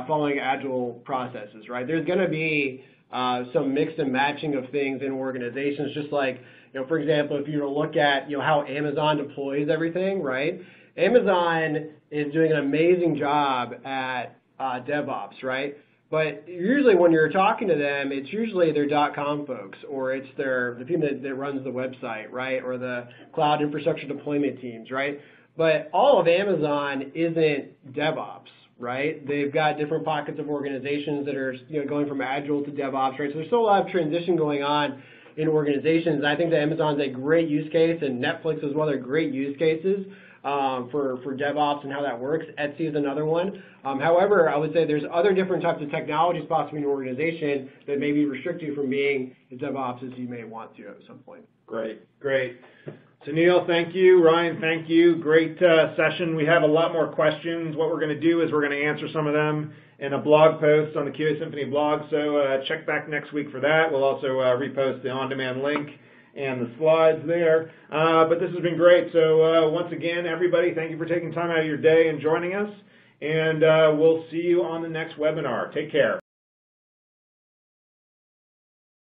following Agile processes, right? There's going to be some mix and matching of things in organizations, just like, for example, if you were to look at, how Amazon deploys everything, right? Amazon is doing an amazing job at DevOps, right? But usually when you're talking to them, it's usually their .com folks, or it's the team that runs the website, right? Or the cloud infrastructure deployment teams, right? But all of Amazon isn't DevOps, right? They've got different pockets of organizations that are going from Agile to DevOps, right? So there's still a lot of transition going on in organizations. And I think that Amazon's a great use case, and Netflix as well are great use cases for DevOps and how that works. Etsy is another one. However, I would say there's other different types of technologies possibly in your organization that maybe restrict you from being as DevOps as you may want to at some point. Great. Sunil, thank you. Ryan, thank you. Great session. We have a lot more questions. What we're going to do is we're going to answer some of them in a blog post on the QASymphony blog, so check back next week for that. We'll also repost the on-demand link and the slides there. But this has been great. So once again, everybody, thank you for taking time out of your day and joining us. And we'll see you on the next webinar. Take care.